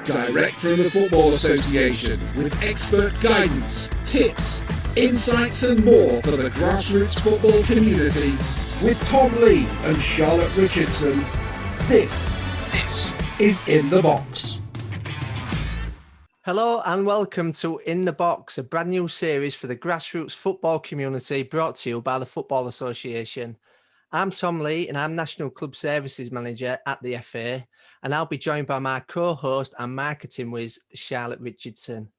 Direct from the Football Association, with expert guidance, tips, insights and more for the grassroots football community, with Tom Lee and Charlotte Richardson. This is In the Box. Hello and welcome to In the Box, a brand new series for the grassroots football community brought to you by the Football Association. I'm Tom Lee and I'm National Club Services Manager at the FA, and I'll be joined by my co-host and marketing whiz, Charlotte Richardson.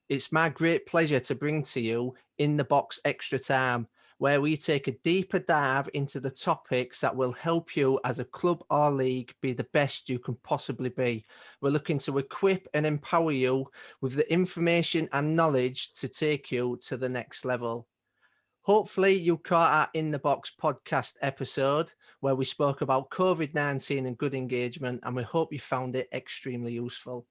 It's my great pleasure to bring to you In the Box Extra Time, where we take a deeper dive into the topics that will help you as a club or league be the best you can possibly be. We're looking to equip and empower you with the information and knowledge to take you to the next level. Hopefully you caught our In the Box podcast episode where we spoke about COVID-19 and good engagement, and we hope you found it extremely useful.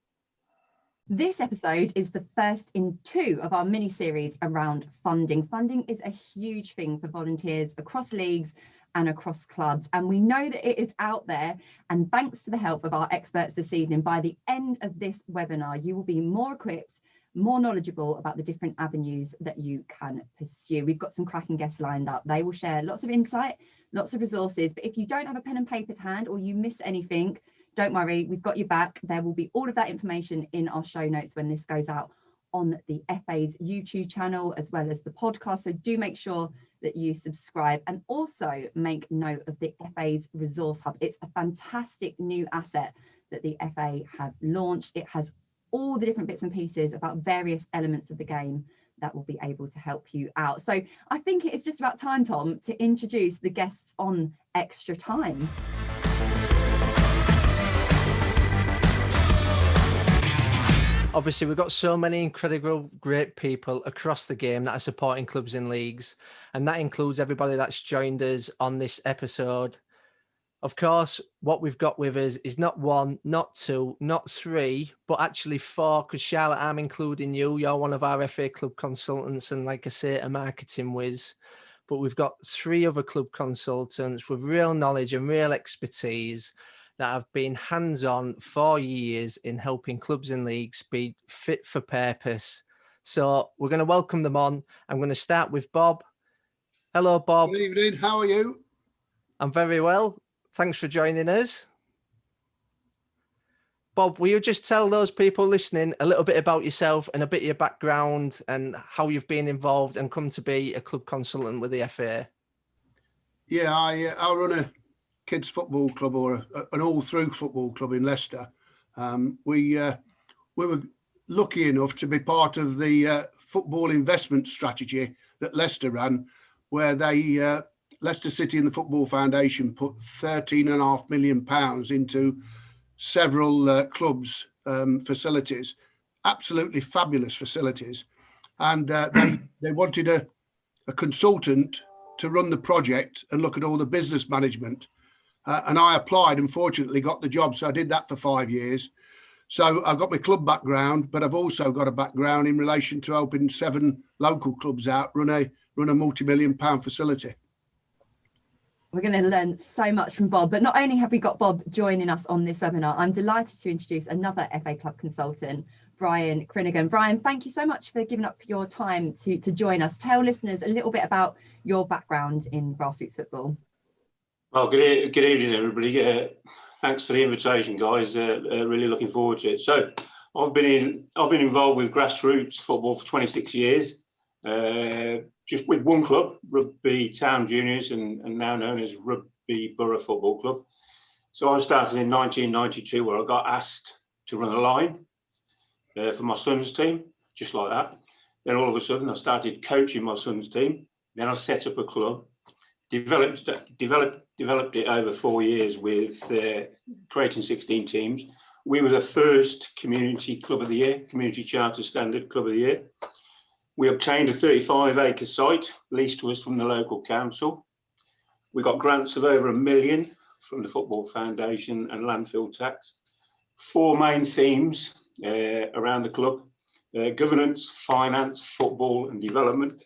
This episode is the first in two of our mini-series around funding. Funding is a huge thing for volunteers across leagues and across clubs, and we know that it is out there, and thanks to the help of our experts this evening, by the end of this webinar, you will be more equipped, more knowledgeable about the different avenues that you can pursue. We've got some cracking guests lined up. They will share lots of insight, lots of resources, but if you don't have a pen and paper to hand or you miss anything, don't worry, we've got your back. There will be all of that information in our show notes when this goes out on the FA's YouTube channel, as well as the podcast. So do make sure that you subscribe, and also make note of the FA's Resource Hub. It's a fantastic new asset that the FA have launched. It has all the different bits and pieces about various elements of the game that will be able to help you out. So I think it's just about time, Tom, to introduce the guests on Extra Time. Obviously, we've got so many incredible, great people across the game that are supporting clubs and leagues, and that includes everybody that's joined us on this episode. Of course, what we've got with us is not one, not two, not three, but actually four, because Charlotte, I'm including you. You're one of our FA club consultants and, like I say, a marketing whiz. But we've got three other club consultants with real knowledge and real expertise that have been hands-on for years in helping clubs and leagues be fit for purpose. So we're going to welcome them on. I'm going to start with Bob. Hello, Bob. Good evening. How are you? I'm very well. Thanks for joining us. Bob, will you just tell those people listening a little bit about yourself and a bit of your background and how you've been involved and come to be a club consultant with the FA? Yeah, I run a kids football club, or an all-through football club in Leicester. We were lucky enough to be part of the football investment strategy that Leicester ran, where they Leicester City and the Football Foundation put £13.5 million into several clubs' facilities, absolutely fabulous facilities. And they wanted a consultant to run the project and look at all the business management. And I applied and fortunately got the job. So I did that for 5 years. So I've got my club background, but I've also got a background in relation to helping 7 local clubs out run a multi-million-pound facility. We're going to learn so much from Bob, but not only have we got Bob joining us on this webinar, I'm delighted to introduce another FA Club consultant, Brian Crinigan. Brian, thank you so much for giving up your time to join us. Tell listeners a little bit about your background in grassroots football. Well, good evening, everybody. Thanks for the invitation, guys. Really looking forward to it. So, I've been involved with grassroots football for 26 years. Just with one club, Rugby Town Juniors, and now known as Rugby Borough Football Club. So I started in 1992, where I got asked to run a line for my son's team, just like that. Then all of a sudden, I started coaching my son's team. Then I set up a club, developed it over 4 years with creating 16 teams. We were the first community club of the year, community charter standard club of the year. We obtained a 35-acre site leased to us from the local council. We got grants of over £1 million from the Football Foundation and landfill tax. 4 main themes around the club: governance, finance, football and development.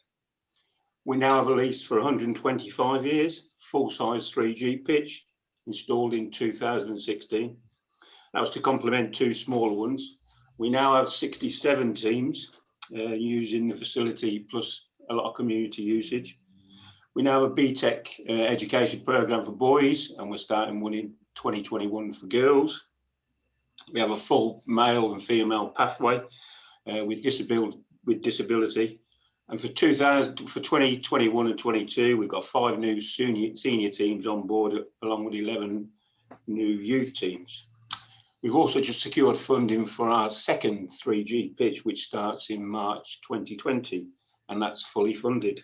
We now have a lease for 125 years, full-size 3G pitch, installed in 2016. That was to complement 2 smaller ones. We now have 67 teams using the facility, plus a lot of community usage. We now have a BTEC education program for boys, and we're starting one in 2021 for girls. We have a full male and female pathway with disability. And for 2021 and 22, we've got 5 new senior teams on board, along with 11 new youth teams. We've also just secured funding for our second 3G pitch, which starts in March 2020, and that's fully funded.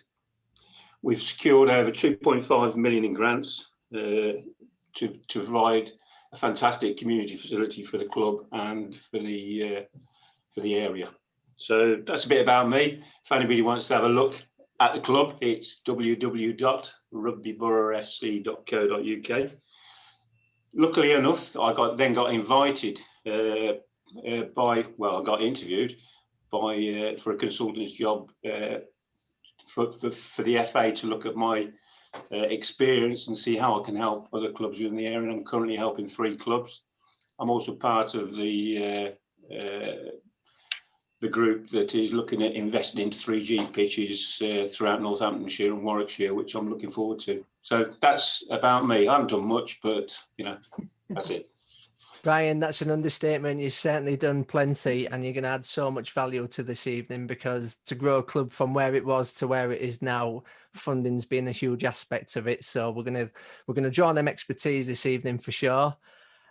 We've secured over 2.5 million in grants to provide a fantastic community facility for the club and for the area. So that's a bit about me. If anybody wants to have a look at the club, it's www.rugbyboroughfc.co.uk. Luckily enough, I got invited I got interviewed for a consultant's job for the FA to look at my experience and see how I can help other clubs within the area. And I'm currently helping 3 clubs. I'm also part of the group that is looking at investing into 3G pitches throughout Northamptonshire and Warwickshire, which I'm looking forward to. So that's about me. I haven't done much, but that's it. Brian, that's an understatement. You've certainly done plenty, and you're going to add so much value to this evening, because to grow a club from where it was to where it is now, funding's been a huge aspect of it. So we're going to draw on them expertise this evening for sure.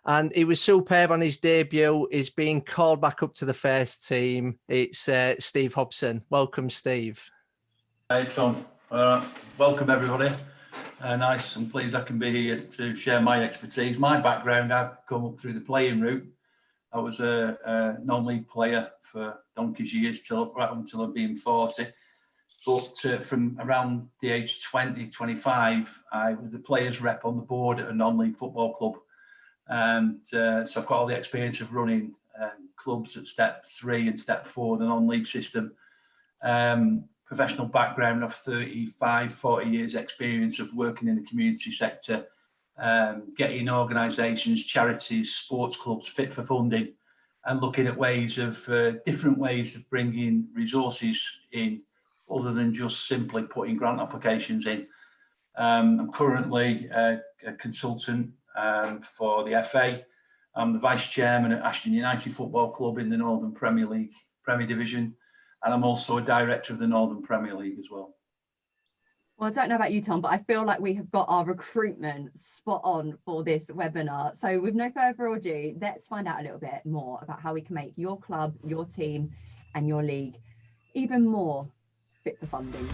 And he was superb on his debut. He's being called back up to the first team. It's Steve Hobson. Welcome, Steve. Hey, Tom. Welcome, everybody. Nice and pleased I can be here to share my expertise. My background, I've come up through the playing route. I was a non-league player for donkey's years right until I've been 40. But from around the age 20, 25, I was the players rep on the board at a non-league football club. And so I've got all the experience of running clubs at step 3 and step 4, the non-league system. Professional background of 35, 40 years experience of working in the community sector, getting organisations, charities, sports clubs fit for funding, and looking at ways of different ways of bringing resources in other than just simply putting grant applications in. I'm currently a consultant for the FA. I'm the vice chairman at Ashton United Football Club in the Northern Premier League Premier Division, and I'm also a director of the Northern Premier League as well. Well, I don't know about you, Tom, but I feel like we have got our recruitment spot on for this webinar. So with no further ado, let's find out a little bit more about how we can make your club, your team and your league even more fit for funding.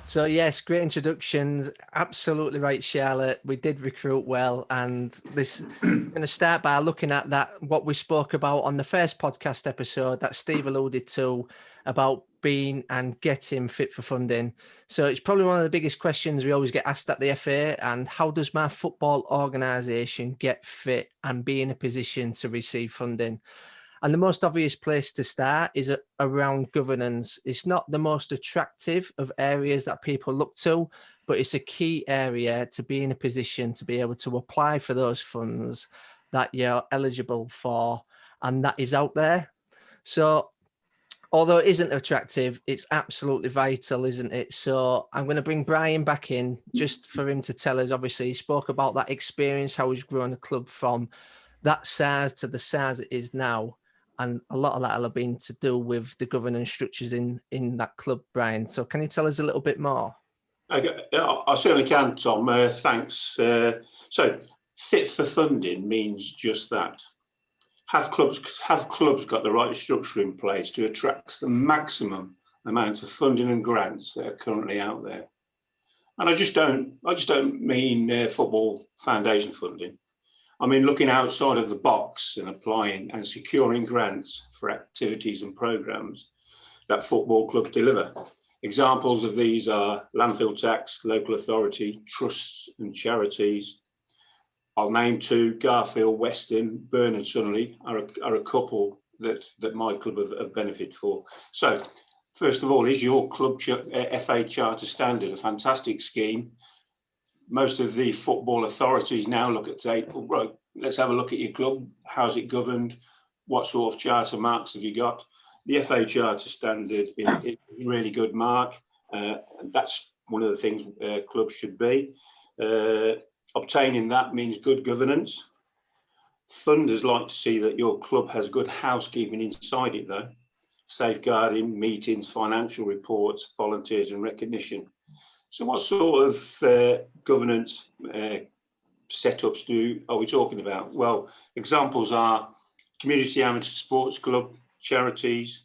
So yes, great introductions. Absolutely right, Charlotte. We did recruit well, and I'm going to start by looking at what we spoke about on the first podcast episode that Steve alluded to about being and getting fit for funding. So it's probably one of the biggest questions we always get asked at the FA, and how does my football organisation get fit and be in a position to receive funding? And the most obvious place to start is around governance. It's not the most attractive of areas that people look to, but it's a key area to be in a position to be able to apply for those funds that you're eligible for, and that is out there. So although it isn't attractive, it's absolutely vital, isn't it? So I'm going to bring Brian back in just for him to tell us. Obviously, he spoke about that experience, how he's grown a club from that size to the size it is now. And a lot of that will have been to do with the governance structures in that club, Brian. So can you tell us a little bit more? Okay, I certainly can, Tom. Thanks. So fit for funding means just that. Have clubs got the right structure in place to attract the maximum amount of funding and grants that are currently out there? And I just don't mean football foundation funding. I mean, looking outside of the box and applying and securing grants for activities and programs that football clubs deliver. Examples of these are landfill tax, local authority, trusts and charities. I'll name 2, Garfield, Weston, Burn and Sunderley are a couple that my club have benefited for. So, first of all, is your club FA Charter Standard a fantastic scheme? most of the football authorities now look at say, well, right, let's have a look at your club. How's it governed? What sort of charter marks have you got? The FA Charter Standard is a really good mark. That's one of the things clubs should be. Obtaining that means good governance. Funders like to see that your club has good housekeeping inside it, though. Safeguarding, meetings, financial reports, volunteers and recognition. So what sort of governance setups are we talking about? Well, examples are community amateur sports club, charities,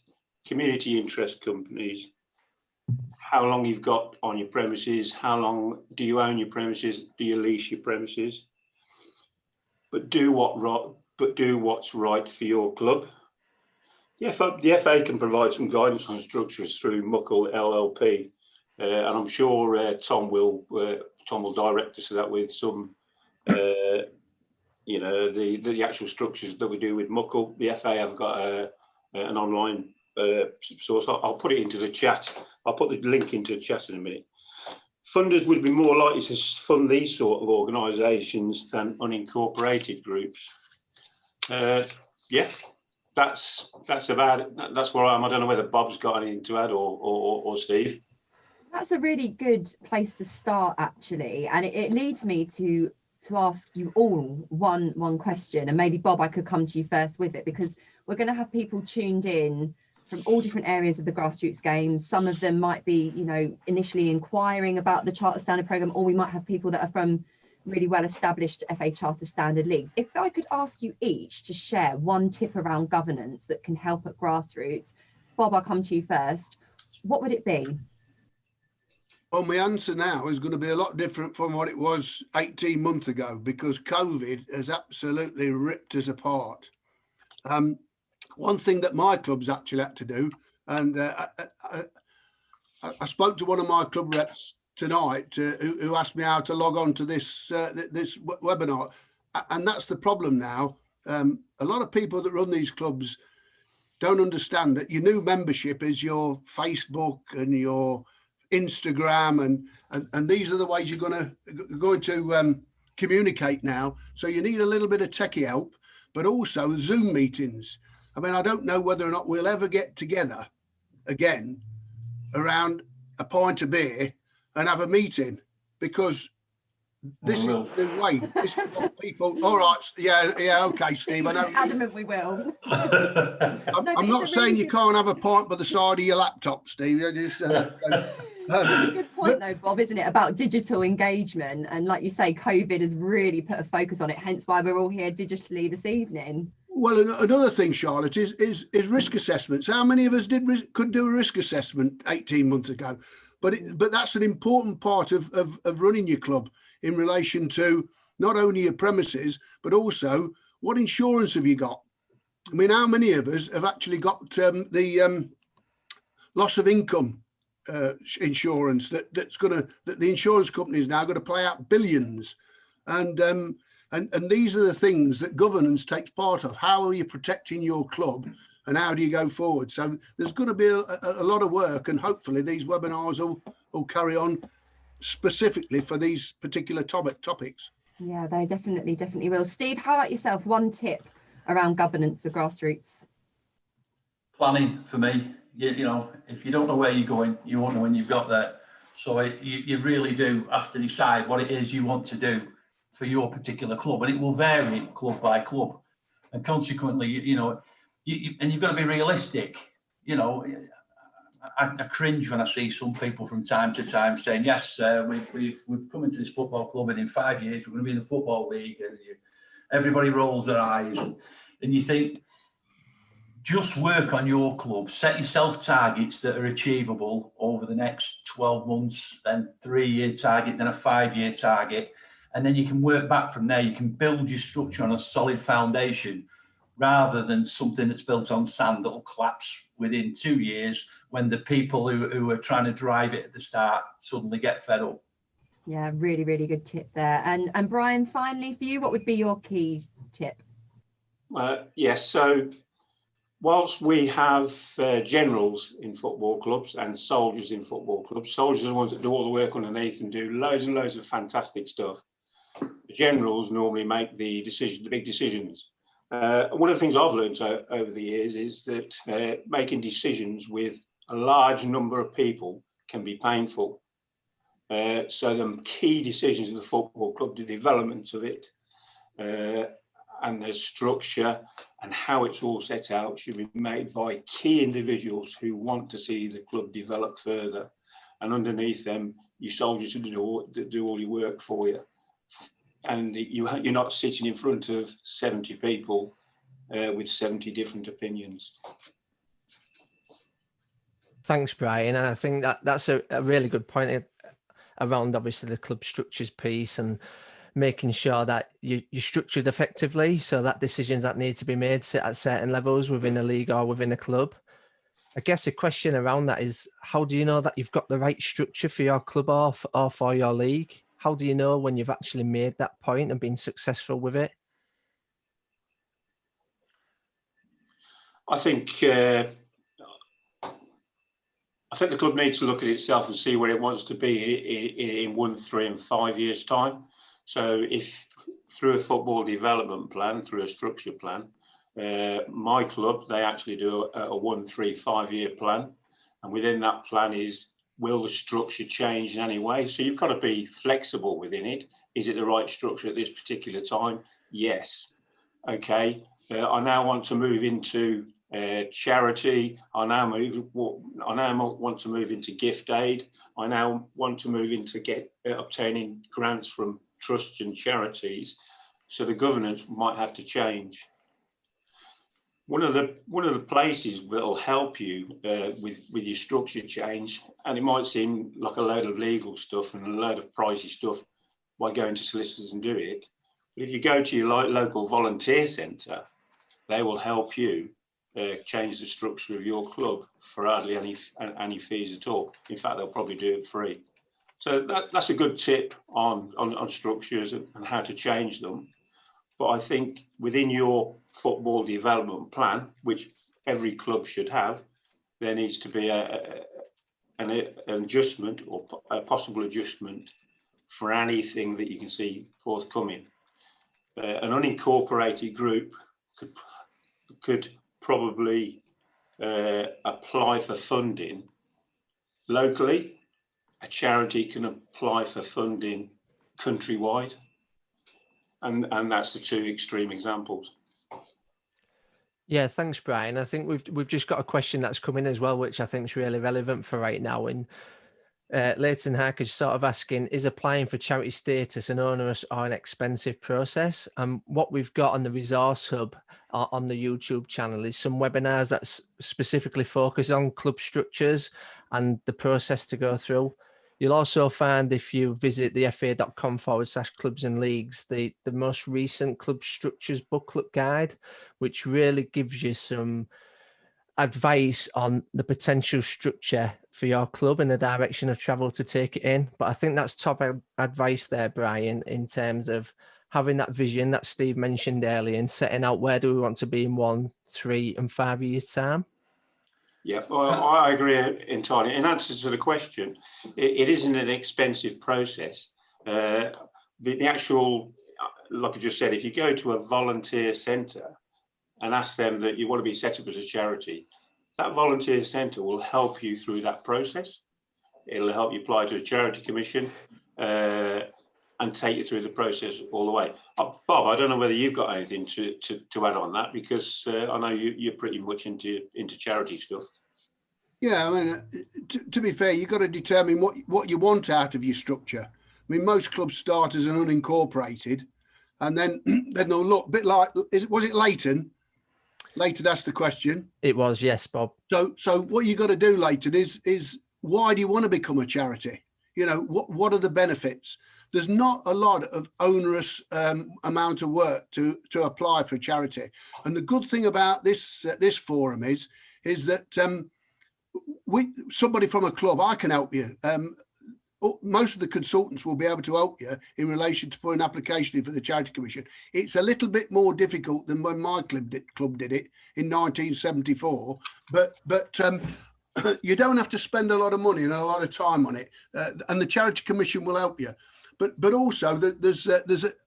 community interest companies, how long you've got on your premises, how long do you own your premises, do you lease your premises, but do what's right for your club. The FA can provide some guidance on structures through Muckle LLP, and I'm sure Tom will direct us to that with some, you know, the actual structures that we do with Muckle. The FA have got an online source. I'll put it into the chat. I'll put the link into the chat in a minute. Funders would be more likely to fund these sort of organisations than unincorporated groups. Yeah, that's about it. That's where I am. I don't know whether Bob's got anything to add or Steve. That's a really good place to start, actually, and it leads me to ask you all one question, and maybe Bob, I could come to you first with it, because we're going to have people tuned in from all different areas of the Grassroots Games. Some of them might be, you know, initially inquiring about the Charter Standard programme, or we might have people that are from really well established FA Charter Standard leagues. If I could ask you each to share one tip around governance that can help at Grassroots. Bob, I'll come to you first. What would it be? Well, my answer now is going to be a lot different from what it was 18 months ago, because COVID has absolutely ripped us apart. One thing that my club's actually had to do, and I spoke to one of my club reps tonight who asked me how to log on to this webinar, and that's the problem now. A lot of people that run these clubs don't understand that your new membership is your Facebook and your Instagram, and these are the ways you're going to communicate now. So you need a little bit of techie help, but also Zoom meetings. I mean, I don't know whether or not we'll ever get together again around a pint of beer and have a meeting, because this is the way. This is what people. All right, yeah, okay, Steve. I know. Adamant, we will. I'm not saying you can't have a pint by the side of your laptop, Steve. It's a good point, though, Bob, isn't it, about digital engagement? And like you say, COVID has really put a focus on it. Hence why we're all here digitally this evening. Well, another thing, Charlotte, is risk assessments. How many of us could do a risk assessment 18 months ago? But that's an important part of running your club in relation to not only your premises, but also what insurance have you got? I mean, how many of us have actually got the loss of income insurance that the insurance company is now going to pay out billions, and these are the things that governance takes part of. How are you protecting your club, and how do you go forward? So there's going to be a lot of work, and hopefully these webinars will carry on specifically for these particular topics. Yeah, they definitely will. Steve, how about yourself? One tip around governance for Grassroots? Planning for me. You know, if you don't know where you're going, you won't know when you've got there. So you really do have to decide what it is you want to do for your particular club, and it will vary club by club. And consequently, you know, and you've got to be realistic. You know, I cringe when I see some people from time to time saying, yes, we've come into this football club, and in 5 years we're going to be in the football league, and everybody rolls their eyes, and you think, just work on your club, set yourself targets that are achievable over the next 12 months, then 3-year target, then a 5-year target, and then you can work back from there. You can build your structure on a solid foundation, rather than something that's built on sand that'll collapse within 2 years when the people who are trying to drive it at the start suddenly get fed up. Yeah, really good tip there. And Brian, finally for you, what would be your key tip? Yes, so whilst we have generals in football clubs and soldiers in football clubs, soldiers are the ones that do all the work underneath and do loads and loads of fantastic stuff. The generals normally make the decisions, the big decisions. One of the things I've learned over the years is that making decisions with a large number of people can be painful. So the key decisions of the football club, the development of it, and the structure and how it's all set out should be made by key individuals who want to see the club develop further. And underneath them, your soldiers who do all your work for you. And you're not sitting in front of 70 people with 70 different opinions. Thanks, Brian. And I think that's a really good point around obviously the club structures piece and making sure that you're structured effectively so that decisions that need to be made sit at certain levels within a league or within a club. I guess a question around that is, how do you know that you've got the right structure for your club or for your league? How do you know when you've actually made that point and been successful with it? I think the club needs to look at itself and see where it wants to be in 1, 3 and 5 years' time. So if through a football development plan, through a structure plan, my club, they actually do a 1, 3, 5 year plan. And within that plan is, will the structure change in any way? So you've got to be flexible within it. Is it the right structure at this particular time? Yes. Okay. I now want to move into charity. I now want to move into gift aid. I now want to move into obtaining grants from trusts and charities. So the governance might have to change. One of the places that will help you with your structure change, and it might seem like a load of legal stuff and a load of pricey stuff by going to solicitors and do it, but if you go to your local volunteer centre, they will help you change the structure of your club for hardly any fees at all. In fact, they'll probably do it free. So that's a good tip on structures and how to change them. But I think within your football development plan, which every club should have, there needs to be an adjustment or a possible adjustment for anything that you can see forthcoming. An unincorporated group could probably apply for funding locally. A charity can apply for funding countrywide. And that's the two extreme examples. Yeah, thanks, Brian. I think we've just got a question that's come in as well, which I think is really relevant for right now. And Leighton Hark is sort of asking, is applying for charity status an onerous or an expensive process? And what we've got on the Resource Hub on the YouTube channel is some webinars that specifically focus on club structures and the process to go through. You'll also find, if you visit the fa.com/clubs and leagues, the most recent club structures booklet guide, which really gives you some advice on the potential structure for your club and the direction of travel to take it in. But I think that's top advice there, Brian, in terms of having that vision that Steve mentioned earlier and setting out where do we want to be in 1, 3 and 5 years' time. Yeah, well, I agree entirely. In answer to the question, it isn't an expensive process. The actual, like I just said, if you go to a volunteer centre and ask them that you want to be set up as a charity, that volunteer centre will help you through that process. It'll help you apply to a charity commission and take you through the process all the way. Bob, I don't know whether you've got anything to add on that, because I know you're pretty much into charity stuff. Yeah, I mean, to be fair, you've got to determine what you want out of your structure. I mean, most clubs start as an unincorporated, and then they'll look a bit like, was it Leighton? Leighton asked the question. It was, yes, Bob. So what you got to do, Leighton, is why do you want to become a charity? You know, what are the benefits? There's not a lot of onerous amount of work to apply for charity. And the good thing about this forum is that somebody from a club, I can help you. most of the consultants will be able to help you in relation to putting an application in for the Charity Commission. It's a little bit more difficult than when my club did it in 1974, but you don't have to spend a lot of money and a lot of time on it, and the Charity Commission will help you. But also there's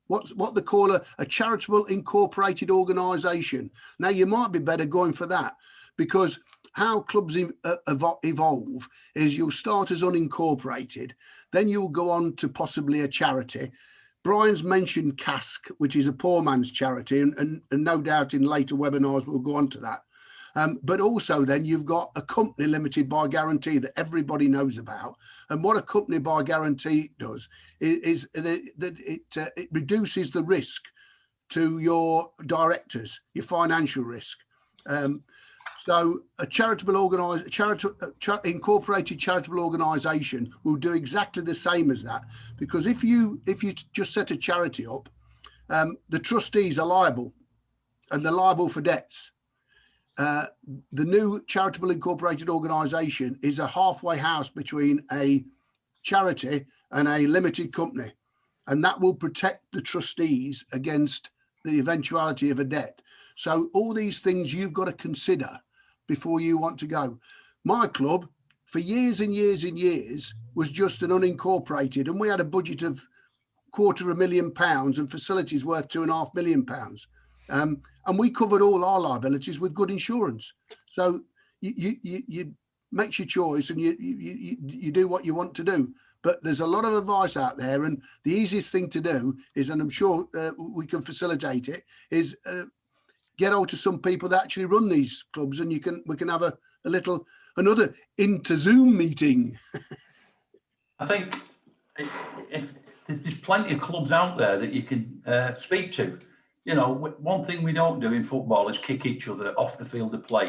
what they call a charitable incorporated organisation. Now you might be better going for that, because how clubs evolve is you'll start as unincorporated, then you'll go on to possibly a charity. Brian's mentioned CASC, which is a poor man's charity, and no doubt in later webinars we'll go on to that. But also then you've got a company limited by guarantee that everybody knows about. And what a company by guarantee does is that it reduces the risk to your directors, your financial risk. So a incorporated charitable organisation will do exactly the same as that, because if you just set a charity up, the trustees are liable, and they're liable for debts. The new charitable incorporated organisation is a halfway house between a charity and a limited company, and that will protect the trustees against the eventuality of a debt. So all these things you've got to consider before you want to go. My club, for years and years and years, was just an unincorporated, and we had a budget of £250,000 and facilities worth £2.5 million. And we covered all our liabilities with good insurance. So you make your choice, and you do what you want to do. But there's a lot of advice out there, and the easiest thing to do is, and I'm sure we can facilitate it, is get hold to some people that actually run these clubs, and we can have another inter-Zoom meeting. I think if there's plenty of clubs out there that you can speak to. You know, one thing we don't do in football is kick each other off the field of play.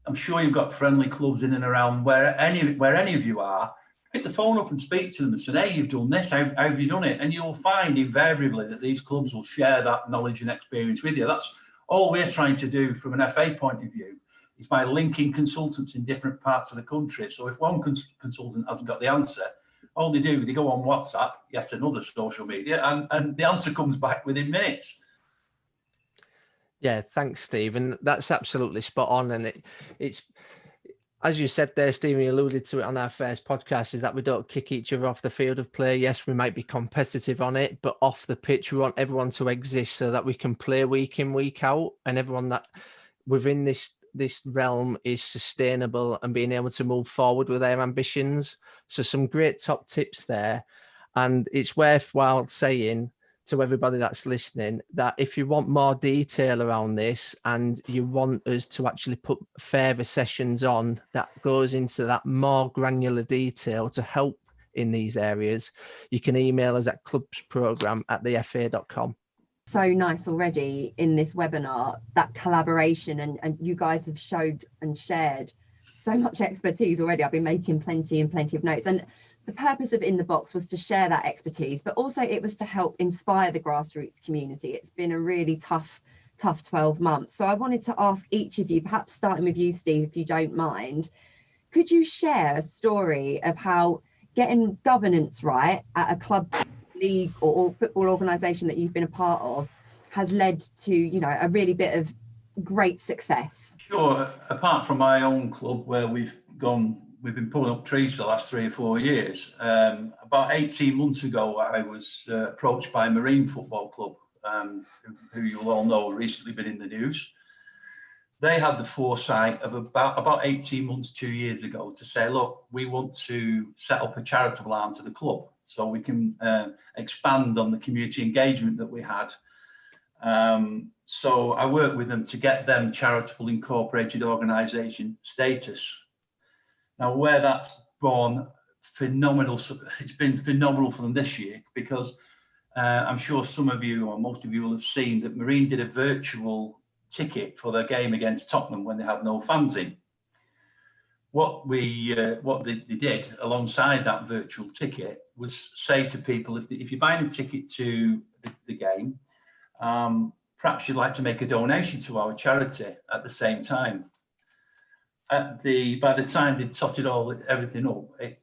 I'm sure you've got friendly clubs in and around where any of you are. Pick the phone up and speak to them and say, hey, you've done this, how have you done it? And you'll find invariably that these clubs will share that knowledge and experience with you. That's all we're trying to do from an FA point of view, is by linking consultants in different parts of the country. So if one consultant hasn't got the answer, all they do, they go on WhatsApp, yet another social media, and the answer comes back within minutes. Yeah, thanks, Steve. And that's absolutely spot on. And it's, as you said there, Stephen, you alluded to it on our first podcast, is that we don't kick each other off the field of play. Yes, we might be competitive on it, but off the pitch, we want everyone to exist so that we can play week in, week out, and everyone that within this realm is sustainable and being able to move forward with their ambitions. So some great top tips there. And it's worthwhile saying to everybody that's listening that if you want more detail around this and you want us to actually put further sessions on that goes into that more granular detail to help in these areas, you can email us at clubsprogram@thefa.com. So nice already in this webinar, that collaboration, and you guys have showed and shared so much expertise already. I've been making plenty of notes, and the purpose of In the Box was to share that expertise, but also it was to help inspire the grassroots community. It's been a really tough 12 months. So I wanted to ask each of you, perhaps starting with you, Steve, if you don't mind, could you share a story of how getting governance right at a club, league or football organisation that you've been a part of has led to, you know, a really bit of great success? Sure. Apart from my own club, where we've been pulling up trees for the last 3 or 4 years. About 18 months ago, I was approached by Marine Football Club, who you will all know have recently been in the news. They had the foresight of about 18 months, 2 years ago, to say, look, we want to set up a charitable arm to the club so we can expand on the community engagement that we had. So I worked with them to get them charitable incorporated organisation status. Now, where that's gone, phenomenal. It's been phenomenal for them this year, because I'm sure some of you or most of you will have seen that Marine did a virtual ticket for their game against Tottenham when they had no fans in. What they did alongside that virtual ticket was say to people, if you're buying a ticket to the game, perhaps you'd like to make a donation to our charity at the same time. by the time they totted everything up, it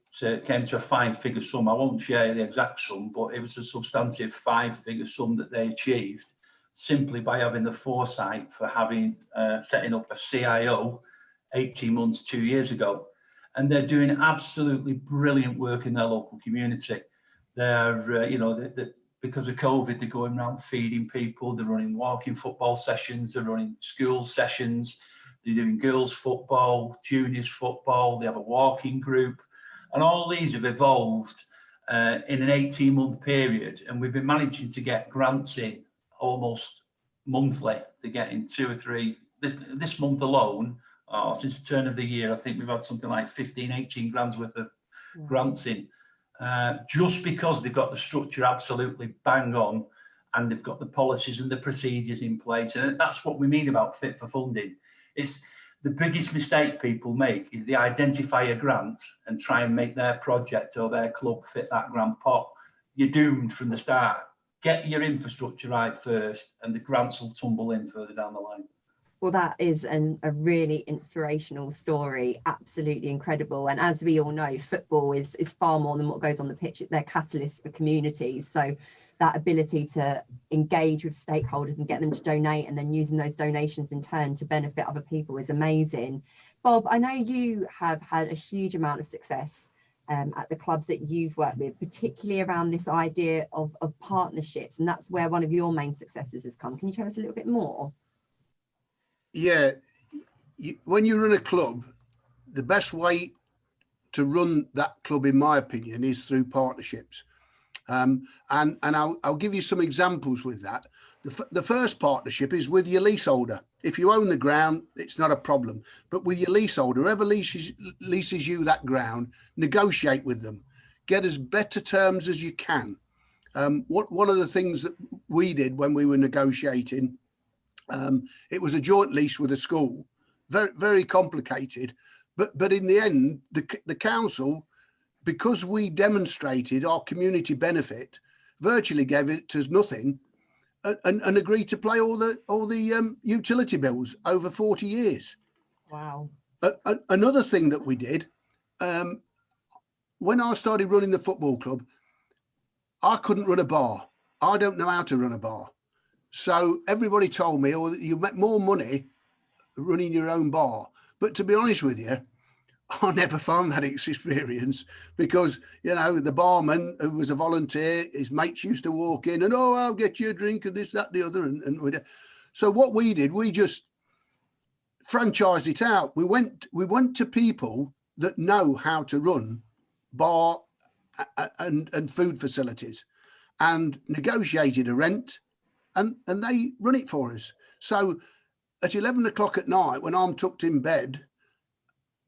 came to a 5-figure sum. I won't share the exact sum, but it was a substantive 5-figure sum that they achieved simply by having the foresight for setting up a CIO 18 months, 2 years ago. And they're doing absolutely brilliant work in their local community. They're, because of COVID, they're going around feeding people. They're running walking football sessions. They're running school sessions. They're doing girls football, juniors football. They have a walking group. And all these have evolved in an 18-month period. And we've been managing to get grants in almost monthly. They're getting 2 or 3. This month alone, since the turn of the year, I think we've had something like 15, 18 grams worth of grants in. Just because they've got the structure absolutely bang on, and they've got the policies and the procedures in place. And that's what we mean about fit for funding. It's the biggest mistake people make is they identify a grant and try and make their project or their club fit that grant pot. You're doomed from the start. Get your infrastructure right first, and the grants will tumble in further down the line. Well, that is a really inspirational story, absolutely incredible. And as we all know, football is far more than what goes on the pitch. They're catalysts for communities. So that ability to engage with stakeholders and get them to donate, and then using those donations in turn to benefit other people is amazing. Bob, I know you have had a huge amount of success at the clubs that you've worked with, particularly around this idea of partnerships. And that's where one of your main successes has come. Can you tell us a little bit more? Yeah, when you run a club, the best way to run that club, in my opinion, is through partnerships. And I'll give you some examples with that. The first partnership is with your leaseholder. If you own the ground, it's not a problem. But with your leaseholder, whoever leases you that ground, negotiate with them. Get as better terms as you can. One of the things that we did when we were negotiating, it was a joint lease with a school, very, very complicated. But in the end, the council, because we demonstrated our community benefit, virtually gave it to us nothing, and agreed to pay all the utility bills over 40 years. Wow. Another thing that we did, when I started running the football club, I couldn't run a bar. I don't know how to run a bar. So everybody told me, oh, you make more money running your own bar. But to be honest with you, I never found that experience, because, the barman, who was a volunteer, his mates used to walk in and, oh, I'll get you a drink and this, that, the other. So what we did, we just franchised it out. We went to people that know how to run bar and food facilities, and negotiated a rent, and they run it for us. So at 11 o'clock at night, when I'm tucked in bed,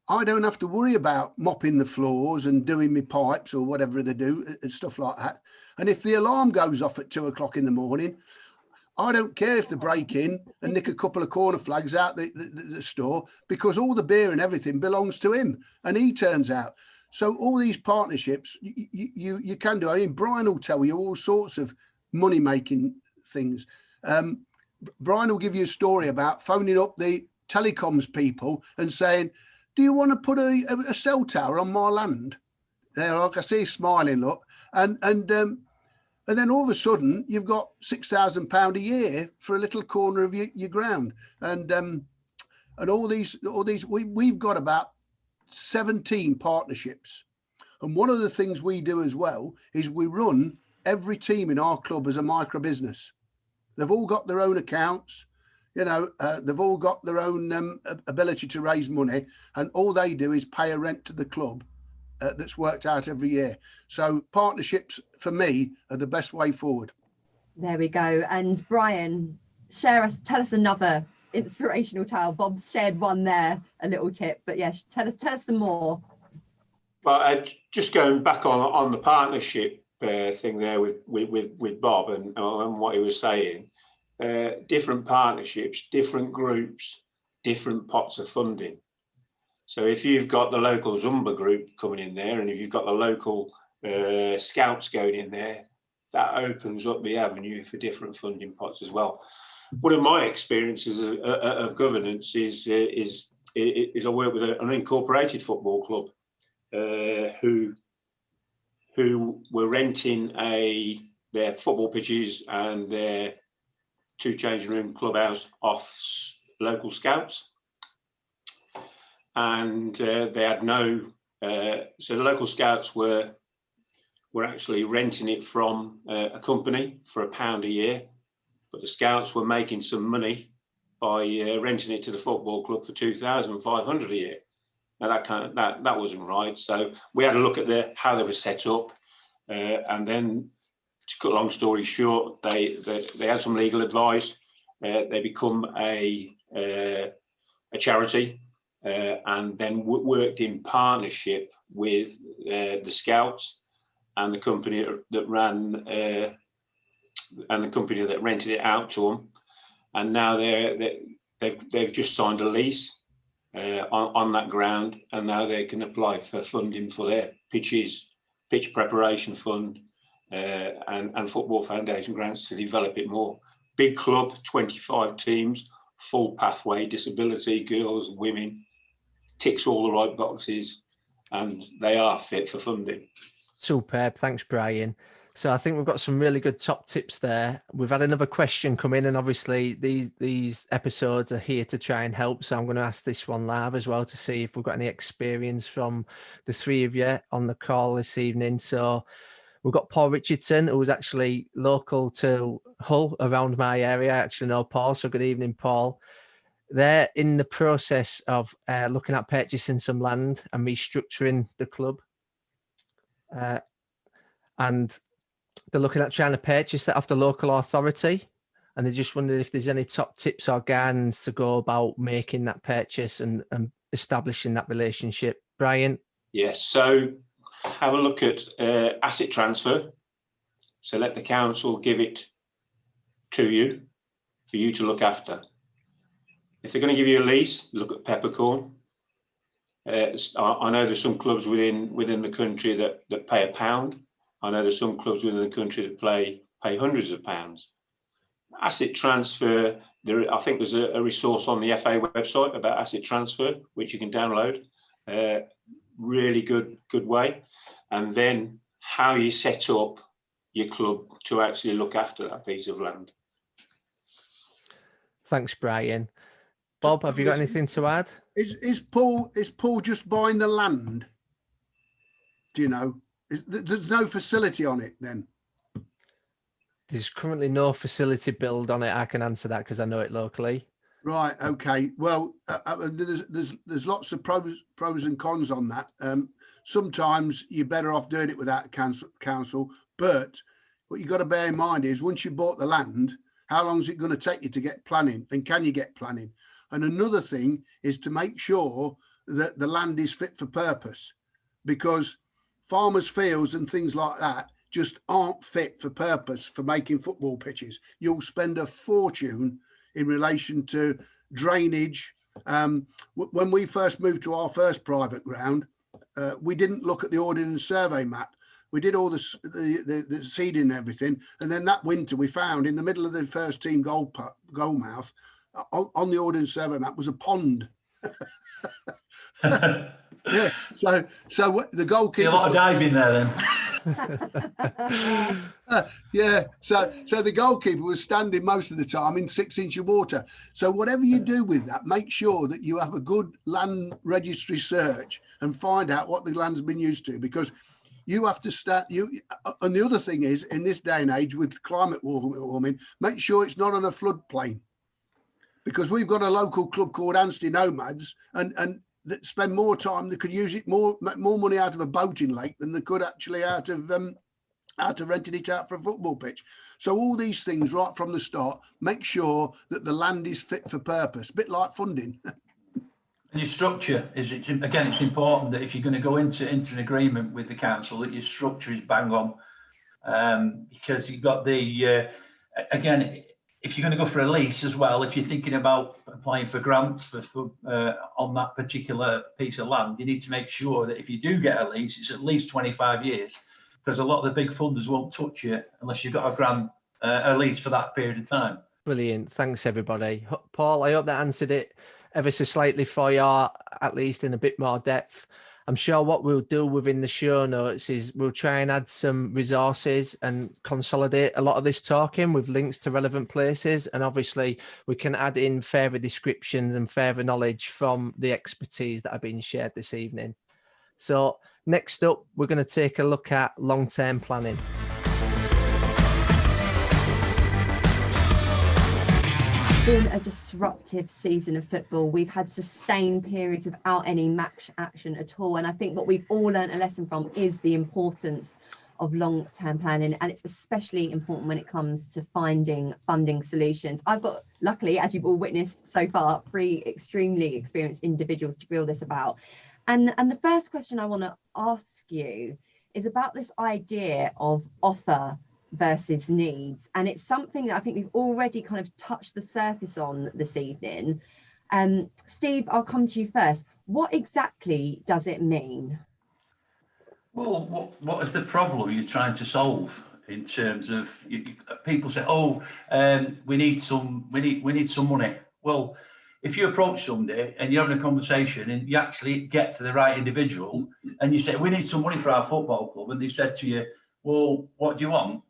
I don't have to worry about mopping the floors and doing my pipes or whatever they do and stuff like that. And if the alarm goes off at 2 o'clock in the morning, I don't care if they break in and nick a couple of corner flags out the store, because all the beer and everything belongs to him and he turns out. So all these partnerships you can do. I mean, Brian will tell you all sorts of money making things. Brian will give you a story about phoning up the telecoms people and saying, do you want to put a cell tower on my land? They're like, I see smiling, look. And then all of a sudden you've got £6,000 a year for a little corner of your ground. And all these, we've got about 17 partnerships. And one of the things we do as well is we run every team in our club as a micro business. They've all got their own accounts. They've all got their own ability to raise money, and all they do is pay a rent to the club that's worked out every year. So partnerships, for me, are the best way forward. There we go. And Brian, tell us another inspirational tale. Bob's shared one there, a little tip, but yeah, tell us some more. Well, just going back on the partnership thing there with Bob and what he was saying. Different partnerships, different groups, different pots of funding. So if you've got the local Zumba group coming in there, and if you've got the local scouts going in there, that opens up the avenue for different funding pots as well. One of my experiences of governance is is I work with an unincorporated football club who were renting their football pitches and their 2 changing room clubhouse off local scouts, and they had no. So the local scouts were actually renting it from a company for £1 a year, but the scouts were making some money by renting it to the football club for £2,500 a year. Now that wasn't right. So we had a look at how they were set up, and then, to cut a long story short, they had some legal advice. They become a charity, and then worked in partnership with the scouts and the company that ran and the company that rented it out to them. And now they've just signed a lease on that ground, and now they can apply for funding for their pitch preparation fund, and football foundation grants to develop it more. Big club, 25 teams, full pathway, disability, girls, women, ticks all the right boxes, and they are fit for funding. Superb. Thanks, Brian. So I think we've got some really good top tips there. We've had another question come in, and obviously these episodes are here to try and help. So I'm going to ask this one live as well to see if we've got any experience from the 3 of you on the call this evening. So we've got Paul Richardson, who was actually local to Hull, around my area. I actually know Paul, so good evening, Paul. They're in the process of looking at purchasing some land and restructuring the club. And they're looking at trying to purchase that off the local authority. And they just wondered if there's any top tips or guidance to go about making that purchase and establishing that relationship. Brian? Yes, so have a look at asset transfer. So let the council give it to you for you to look after. If they're going to give you a lease, look at peppercorn. I know there's some clubs within the country that pay £1. I know there's some clubs within the country that pay hundreds of pounds. Asset transfer, I think there's a resource on the FA website about asset transfer, which you can download. Really good way. And then how you set up your club to actually look after that piece of land. Thanks, Brian. Bob, have you got anything to add? Is Paul just buying the land? Do you know? There's no facility on it then? There's currently no facility build on it. I can answer that because I know it locally. Right. Okay. Well, there's lots of pros and cons on that. Sometimes you're better off doing it without council. But what you've got to bear in mind is once you bought the land, how long is it going to take you to get planning? And can you get planning? And another thing is to make sure that the land is fit for purpose, because farmers' fields and things like that just aren't fit for purpose for making football pitches. You'll spend a fortune in relation to drainage. When we first moved to our first private ground, we didn't look at the ordnance survey map. We did all the seeding and everything. And then that winter we found in the middle of the first team goal mouth, on the ordnance survey map was a pond. Yeah, so the goalkeeper. A lot of diving there then. Yeah, so the goalkeeper was standing most of the time in 6-inch of water. So whatever you do with that, make sure that you have a good land registry search and find out what the land's been used to, because you have to start. And the other thing is, in this day and age with climate warming, make sure it's not on a floodplain, because we've got a local club called Anstey Nomads, and that spend more time. They could use it more money out of a boating lake than they could actually out of renting it out for a football pitch. So all these things right from the start, make sure that the land is fit for purpose. A bit like funding. And your structure is, it's important that if you're going to go into an agreement with the council, that your structure is bang on, because you've got again. If you're going to go for a lease as well, if you're thinking about applying for grants for on that particular piece of land, you need to make sure that if you do get a lease, it's at least 25 years, because a lot of the big funders won't touch you unless you've got a lease for that period of time. Brilliant. Thanks, everybody. Paul, I hope that answered it. ever so slightly for you, at least in a bit more depth. I'm sure what we'll do within the show notes is we'll try and add some resources and consolidate a lot of this talking with links to relevant places. And obviously we can add in further descriptions and further knowledge from the expertise that have been shared this evening. So next up, we're going to take a look at long-term planning. Been a disruptive season of football. We've had sustained periods without any match action at all, and I think what we've all learned a lesson from is the importance of long-term planning, and it's especially important when it comes to finding funding solutions. I've got, luckily, as you've all witnessed so far, 3 extremely experienced individuals to grill this about. And the first question I want to ask you is about this idea of offer versus needs, and it's something that I think we've already kind of touched the surface on this evening. Steve, I'll come to you first. What exactly does it mean? Well, what is the problem you're trying to solve in terms of people say, we need some money. Well, if you approach somebody and you're having a conversation and you actually get to the right individual and you say, we need some money for our football club, and they said to you, well, what do you want?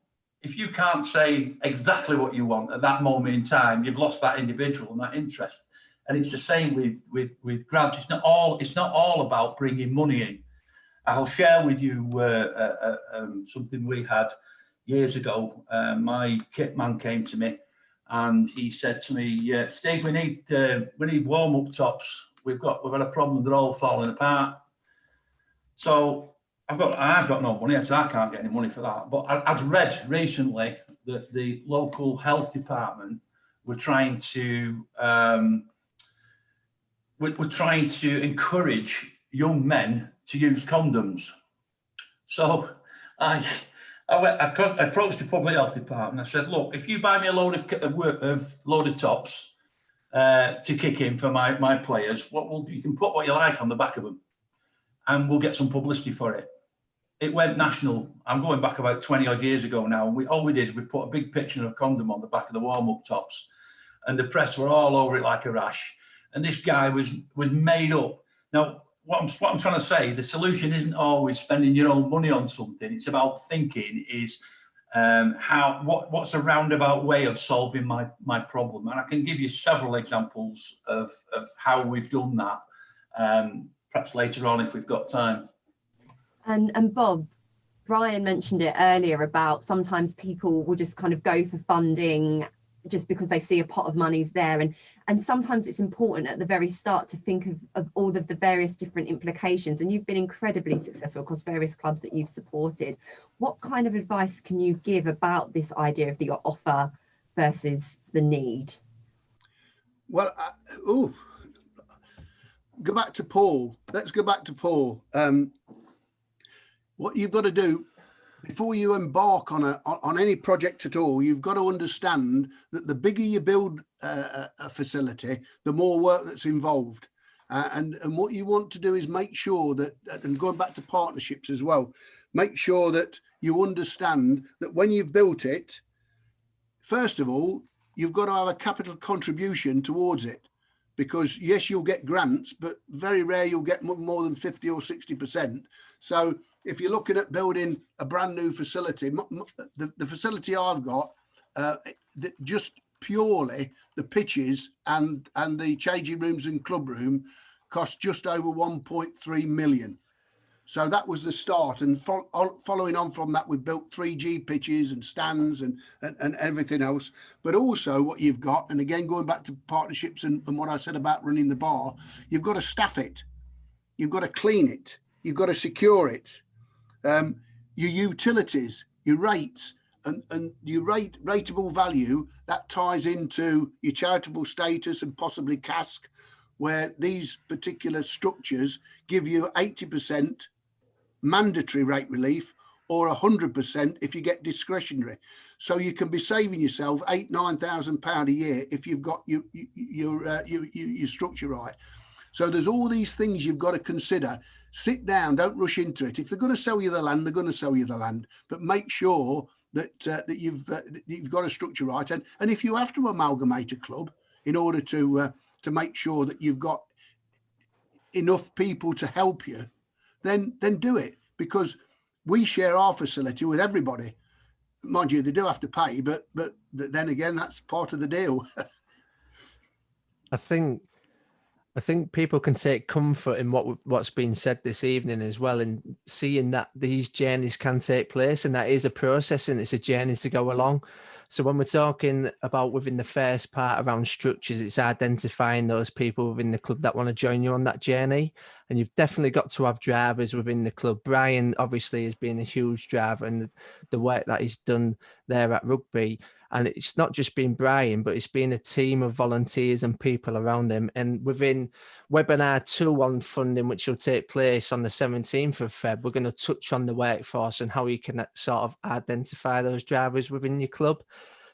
If you can't say exactly what you want at that moment in time, you've lost that individual and that interest. And it's the same with grants. It's not all about bringing money in. I'll share with you something we had years ago. My kit man came to me and he said to me, Steve, we need warm-up tops. We've had a problem, they're all falling apart. So I've got no money. I said, I can't get any money for that. But I'd read recently that the local health department were trying to encourage young men to use condoms. So I approached the public health department. I said, look, if you buy me a load of tops to kick in for my players, you can put what you like on the back of them, and we'll get some publicity for it. It went national. I'm going back about 20 odd years ago now. And all we did, we put a big picture of a condom on the back of the warm-up tops, and the press were all over it like a rash. And this guy was made up. Now, what I'm trying to say, the solution isn't always spending your own money on something. It's about thinking is what's a roundabout way of solving my problem. And I can give you several examples of how we've done that, perhaps later on if we've got time. And Bob, Brian mentioned it earlier about sometimes people will just kind of go for funding just because they see a pot of money's there, and sometimes it's important at the very start to think of all of the various different implications. And you've been incredibly successful across various clubs that you've supported. What kind of advice can you give about this idea of the offer versus the need? Well, go back to Paul. Let's go back to Paul. What you've got to do before you embark on any project at all, you've got to understand that the bigger you build a facility, the more work that's involved. And what you want to do is make sure that, and going back to partnerships as well, make sure that you understand that when you've built it, first of all, you've got to have a capital contribution towards it. Because yes, you'll get grants, but very rare you'll get more than 50 or 60%. So if you're looking at building a brand new facility, the facility I've got, just purely the pitches and the changing rooms and club room cost just over 1.3 million. So that was the start, and following on from that, we built 3G pitches and stands and everything else. But also what you've got, and again, going back to partnerships and what I said about running the bar, you've got to staff it, you've got to clean it, you've got to secure it, your utilities, your rates, and your rateable value, that ties into your charitable status and possibly cask, where these particular structures give you 80% mandatory rate relief or 100% if you get discretionary. So you can be saving yourself £8,000-9,000 a year if you've got your structure right. So there's all these things you've got to consider. Sit down, don't rush into it. If they're going to sell you the land, they're going to sell you the land, but make sure that you've got a structure right. And if you have to amalgamate a club in order to to make sure that you've got enough people to help you, then do it, because we share our facility with everybody. Mind you, they do have to pay, but then again, that's part of the deal. I think people can take comfort in what's been said this evening as well, and seeing that these journeys can take place, and that is a process and it's a journey to go along. So when we're talking about within the first part around structures, it's identifying those people within the club that want to join you on that journey. And you've definitely got to have drivers within the club. Brian obviously has been a huge driver, and the work that he's done there at rugby. And it's not just been Brian, but it's been a team of volunteers and people around him. And within webinar 2 on funding, which will take place on the 17th of Feb, we're going to touch on the workforce and how you can sort of identify those drivers within your club.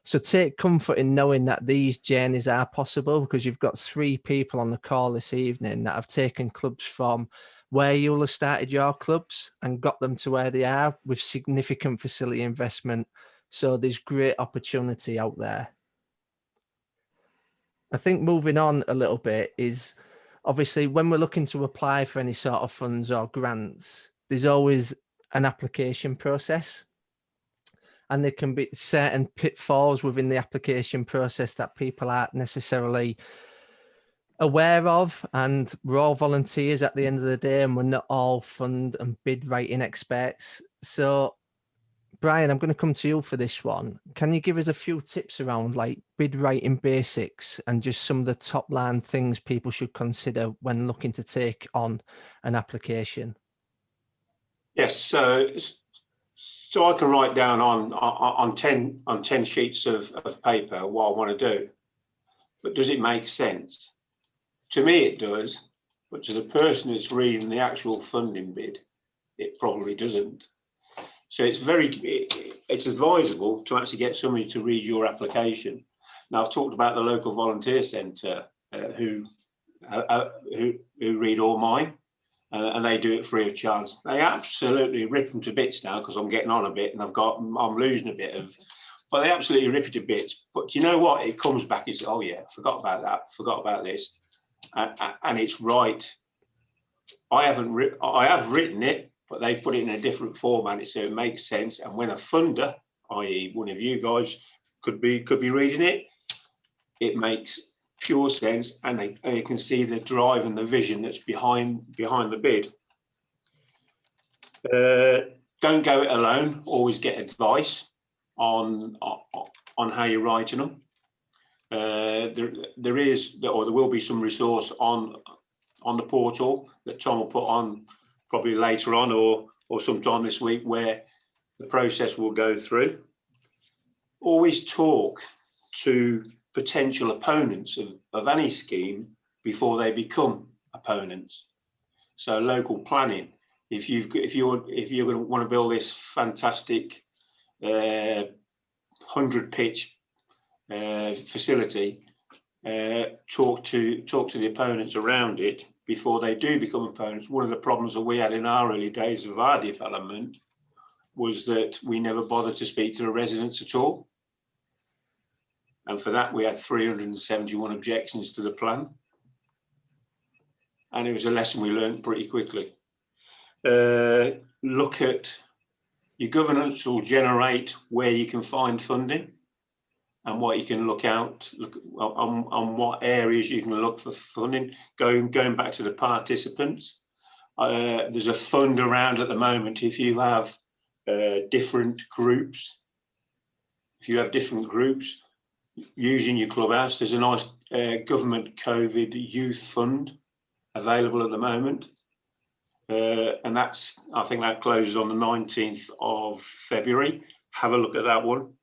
So take comfort in knowing that these journeys are possible, because you've got 3 people on the call this evening that have taken clubs from where you'll have started your clubs and got them to where they are with significant facility investment. So there's great opportunity out there. I think moving on a little bit is, obviously when we're looking to apply for any sort of funds or grants, there's always an application process. And there can be certain pitfalls within the application process that people aren't necessarily aware of. And we're all volunteers at the end of the day, and we're not all fund and bid writing experts. So Brian, I'm going to come to you for this one. Can you give us a few tips around like bid writing basics and just some of the top line things people should consider when looking to take on an application? Yes, so I can write down on 10 sheets of paper what I want to do, but does it make sense? To me it does, but to the person that's reading the actual funding bid, it probably doesn't. So it's advisable to actually get somebody to read your application. Now, I've talked about the local volunteer centre who read all mine, and they do it free of charge. They absolutely rip them to bits now, because I'm getting on a bit and I'm losing a bit of, but they absolutely rip it to bits. But you know what? It comes back. It's, oh yeah, forgot about that, forgot about this, and it's right. I have written it, but they put it in a different format, so it makes sense. And when a funder, i.e. one of you guys, could be reading it, it makes pure sense, and they can see the drive and the vision that's behind the bid. Don't go it alone. Always get advice on how you're writing them. There will be some resource on the portal that Tom will put on probably later on or sometime this week, where the process will go through. Always talk to potential opponents of any scheme before they become opponents. So local planning, if you're going to want to build this fantastic 100 pitch facility, talk to the opponents around it before they do become opponents. One of the problems that we had in our early days of our development was that we never bothered to speak to the residents at all. And for that, we had 371 objections to the plan. And it was a lesson we learned pretty quickly. Look at your governance will generate where you can find funding and what you can look on what areas you can look for funding. Going back to the participants, there's a fund around at the moment. If you have different groups, using your clubhouse, there's a nice government COVID youth fund available at the moment. And I think that closes on the 19th of February. Have a look at that one.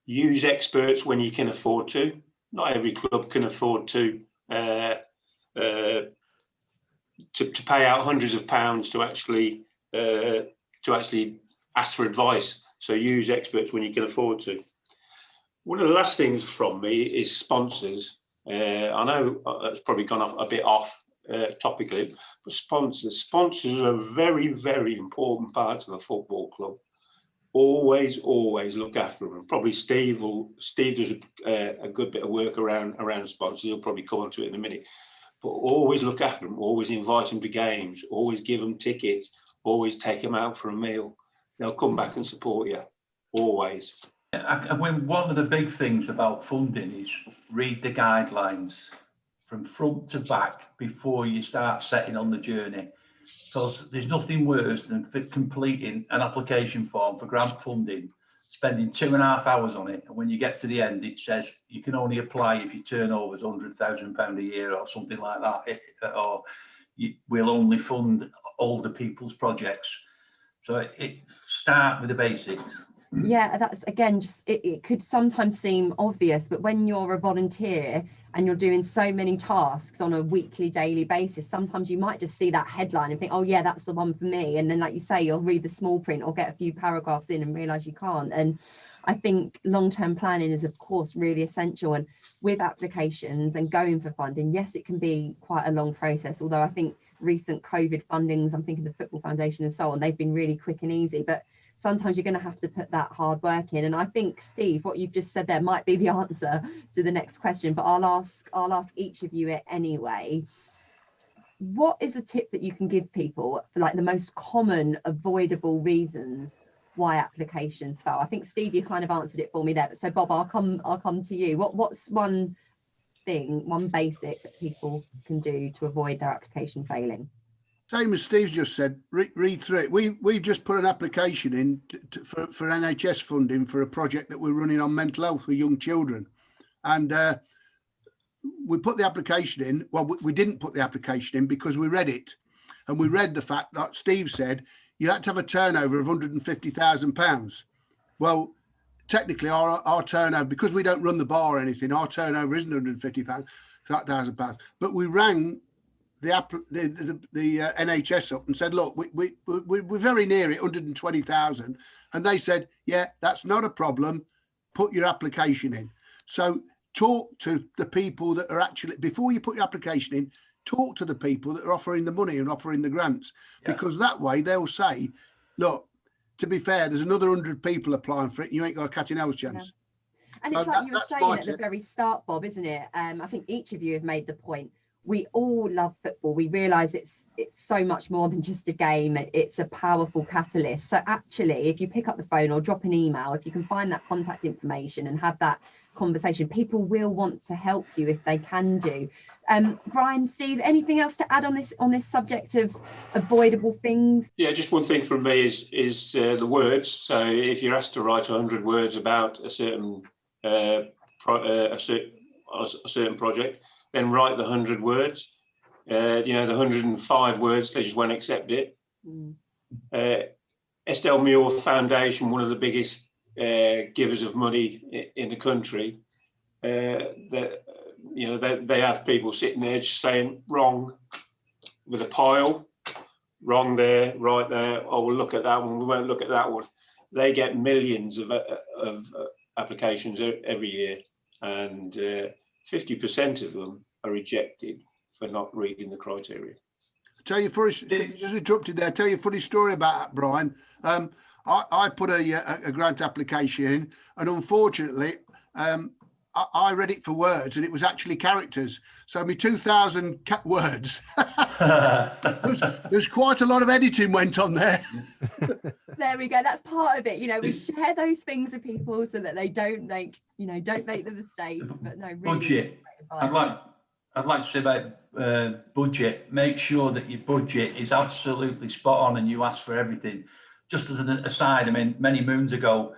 Use experts when you can afford to. Not every club can afford to pay out hundreds of pounds to actually ask for advice. So use experts when you can afford to. One of the last things from me is sponsors. I know it's probably gone off a bit off topically, but sponsors are a very, very important part of a football club. always look after them. And probably Steve does a good bit of work around sponsors. He'll probably come on to it in a minute. But always look after them, always invite them to games, always give them tickets, always take them out for a meal. They'll come back and support you, always. One of the big things about funding is read the guidelines from front to back before you start setting on the journey. Because there's nothing worse than completing an application form for grant funding, spending 2.5 hours on it, and when you get to the end, it says you can only apply if your turnover is £100,000 a year or something like that, or we'll only fund older people's projects. So start with the basics. Yeah, that's again, just it could sometimes seem obvious, but when you're a volunteer and you're doing so many tasks on a weekly, daily basis, sometimes you might just see that headline and think, oh yeah, that's the one for me. And then, like you say, you'll read the small print or get a few paragraphs in and realize you can't. And I think long-term planning is, of course, really essential. And with applications and going for funding, yes, it can be quite a long process. Although I think recent COVID fundings, I'm thinking the Football Foundation and so on, they've been really quick and easy. But sometimes you're going to have to put that hard work in. And I think, Steve, what you've just said there might be the answer to the next question, but I'll ask each of you it anyway. What is a tip that you can give people for like the most common avoidable reasons why applications fail? I think, Steve, you kind of answered it for me there. So Bob, I'll come to you. What's one basic that people can do to avoid their application failing? Same as Steve's just said, read through it. We've just put an application in for NHS funding for a project that we're running on mental health for young children. And we put the application in. Well, we didn't put the application in because we read it. And we read the fact that Steve said you had to have a turnover of £150,000. Well, technically our turnover, because we don't run the bar or anything, our turnover isn't £150,000. But we rang the NHS up and said, look, we're very near it, 120,000. And they said, yeah, that's not a problem. Put your application in. So talk to the people that are actually, before you put your application in, talk to the people that are offering the money and offering the grants, because that way they'll say, look, to be fair, there's another 100 people applying for it. And you ain't got a cat in hell's chance. Yeah. And so it's like you were saying at the very start, Bob, isn't it? I think each of you have made the point. We all love football. We realise it's so much more than just a game. It's a powerful catalyst. So actually, if you pick up the phone or drop an email, if you can find that contact information and have that conversation, people will want to help you if they can do. Brian, Steve, anything else to add on this subject of avoidable things? Yeah, just one thing from me is the words. So if you're asked to write 100 words about a certain project, then write the 100 words. The 105 words, they just won't accept it. Estelle Muir Foundation, one of the biggest givers of money in the country, they have people sitting there just saying wrong with a pile, wrong there, right there. Oh, we'll look at that one. We won't look at that one. They get millions of applications every year, and 50% of them are rejected for not reading the criteria. Tell you funny, just interrupted there. Tell you a funny story about that, Brian. I put a grant application in, and unfortunately, I read it for words, and it was actually characters. So me 2,000 words. There's quite a lot of editing went on there. There we go. That's part of it. We share those things with people so that they don't make the mistakes. But no, really budget. I'd like to say about budget. Make sure that your budget is absolutely spot on and you ask for everything. Just as an aside, I mean, many moons ago,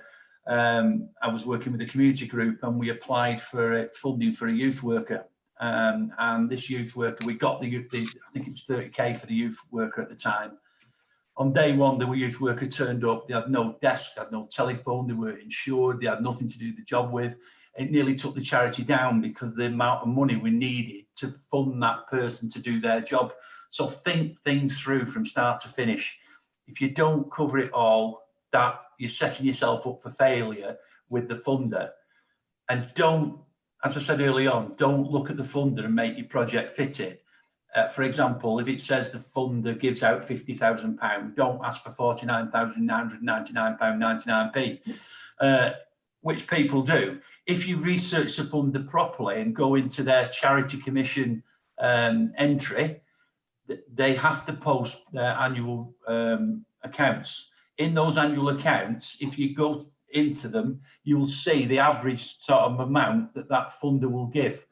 I was working with a community group and we applied for funding for a youth worker. And this youth worker, we got I think it was 30k for the youth worker at the time. On day one, the youth worker turned up. They had no desk, they had no telephone, they were insured, they had nothing to do the job with. It nearly took the charity down because of the amount of money we needed to fund that person to do their job. So think things through from start to finish. If you don't cover it all, that you're setting yourself up for failure with the funder. And don't, as I said early on, don't look at the funder and make your project fit it. For example, if it says the funder gives out £50,000, don't ask for £49,999.99p, which people do. If you research the funder properly and go into their Charity Commission entry, they have to post their annual accounts. In those annual accounts, if you go into them, you will see the average sort of amount that funder will give.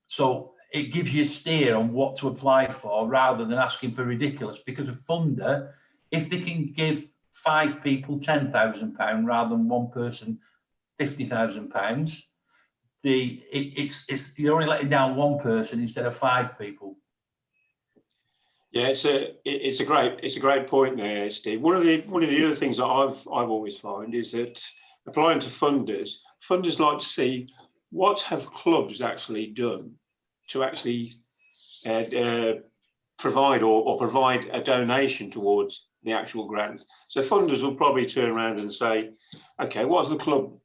So it gives you a steer on what to apply for rather than asking for ridiculous, because a funder, if they can give 5 people £10,000 rather than one person £50,000, you're only letting down one person instead of 5 people. Yeah, it's a great point there, Steve. One of the other things that I've always found is that applying to funders like to see what have clubs actually done to actually provide or provide a donation towards the actual grant. So funders will probably turn around and say, okay, what sort of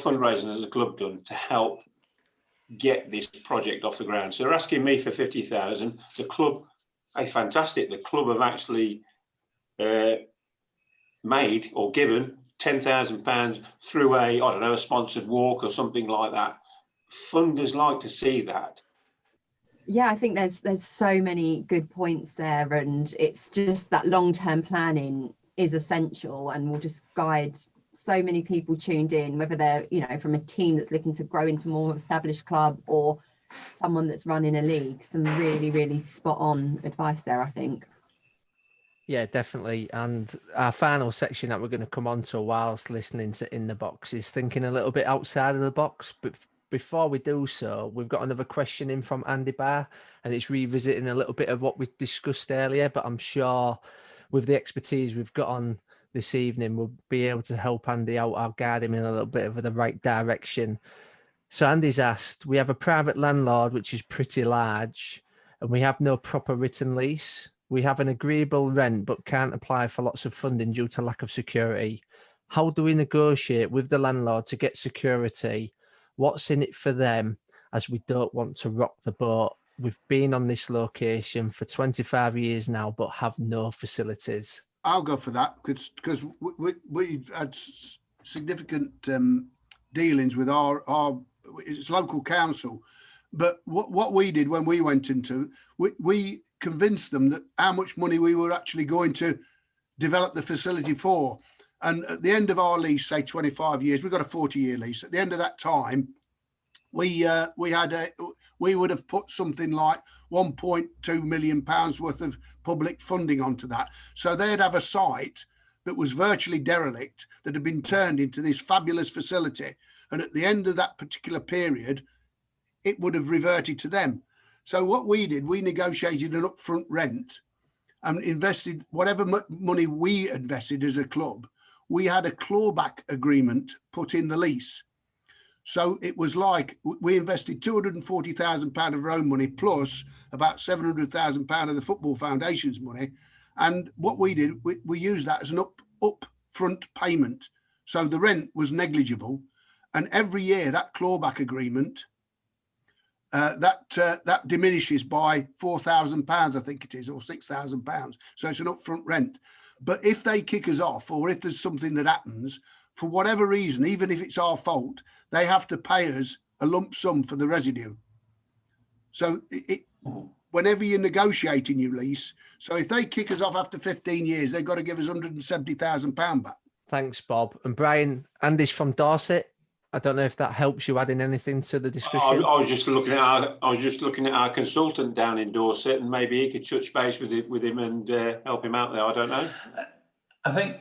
fundraising has the club done to help get this project off the ground? So they're asking me for 50,000. The club, fantastic. The club have actually made or given £10,000 through a sponsored walk or something like that. Funders like to see that. Yeah, I think there's so many good points there, and it's just that long-term planning is essential and will just guide so many people tuned in, whether they're, from a team that's looking to grow into more established club or someone that's running a league. Some really, really spot on advice there, I think. Yeah, definitely. And our final section that we're going to come on to whilst listening to In the Box is thinking a little bit outside of the box. But before we do so, we've got another question in from Andy Barr, and it's revisiting a little bit of what we discussed earlier, but I'm sure with the expertise we've got on this evening, we'll be able to help Andy out or guide him in a little bit of the right direction. So Andy's asked, we have a private landlord, which is pretty large, and we have no proper written lease. We have an agreeable rent, but can't apply for lots of funding due to lack of security. How do we negotiate with the landlord to get security? What's in it for them, as we don't want to rock the boat? We've been on this location for 25 years now, but have no facilities. I'll go for that because we've had significant dealings with our it's local council. But what we did when we went into, we convinced them that how much money we were actually going to develop the facility for. And at the end of our lease, say 25 years, we've got a 40-year lease. At the end of that time, we would have put something like £1.2 million worth of public funding onto that. So they'd have a site that was virtually derelict that had been turned into this fabulous facility. And at the end of that particular period, it would have reverted to them. So what we did, we negotiated an upfront rent and invested whatever money we invested as a club. We had a clawback agreement put in the lease. So it was like we invested £240,000 of our own money plus about £700,000 of the Football Foundation's money. And what we did, we used that as an upfront payment. So the rent was negligible. And every year that clawback agreement, that diminishes by £4,000, I think it is, or £6,000. So it's an upfront rent. But if they kick us off, or if there's something that happens, for whatever reason, even if it's our fault, they have to pay us a lump sum for the residue. So whenever you're negotiating your lease, so if they kick us off after 15 years, they've got to give us £170,000 back. Thanks, Bob. And Brian, Andy's from Dorset. I don't know if that helps you adding anything to the discussion. I was just looking at our consultant down in Dorset, and maybe he could touch base with him and help him out there. I don't know. I think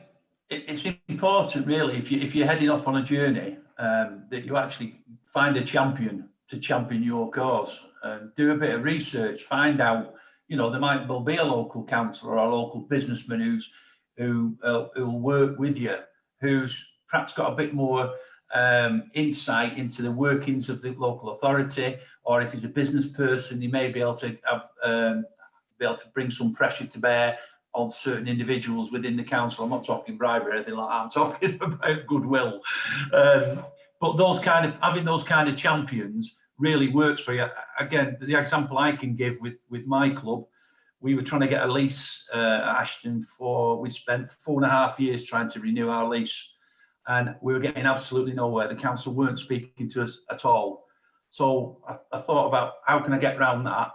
it's important, really, if you're heading off on a journey, that you actually find a champion to champion your cause. Do a bit of research, find out. There might well be a local councillor or a local businessman who'll work with you, who's perhaps got a bit more insight into the workings of the local authority, or if he's a business person, he may be able to bring some pressure to bear on certain individuals within the council. I'm not talking bribery or anything like that. I'm talking about goodwill. But having those kind of champions really works for you. Again, the example I can give with my club, we were trying to get a lease at Ashton we spent 4.5 years trying to renew our lease, and we were getting absolutely nowhere. The council weren't speaking to us at all. So I thought about how can I get around that.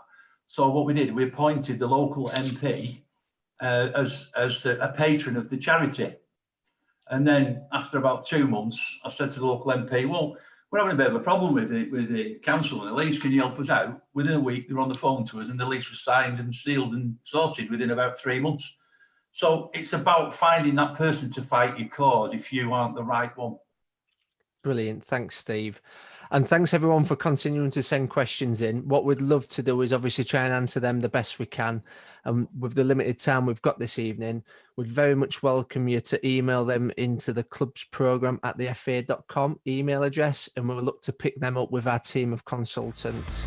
So what we did, we appointed the local MP as a patron of the charity. And then after about 2 months, I said to the local MP, well, we're having a bit of a problem with the council and the lease. Can you help us out? Within a week, they were on the phone to us, and the lease was signed and sealed and sorted within about 3 months. So it's about finding that person to fight your cause if you aren't the right one. Brilliant. Thanks, Steve. And thanks everyone for continuing to send questions in. What we'd love to do is obviously try and answer them the best we can. And with the limited time we've got this evening, we'd very much welcome you to email them into the clubs program at the fa.com email address, and we'll look to pick them up with our team of consultants.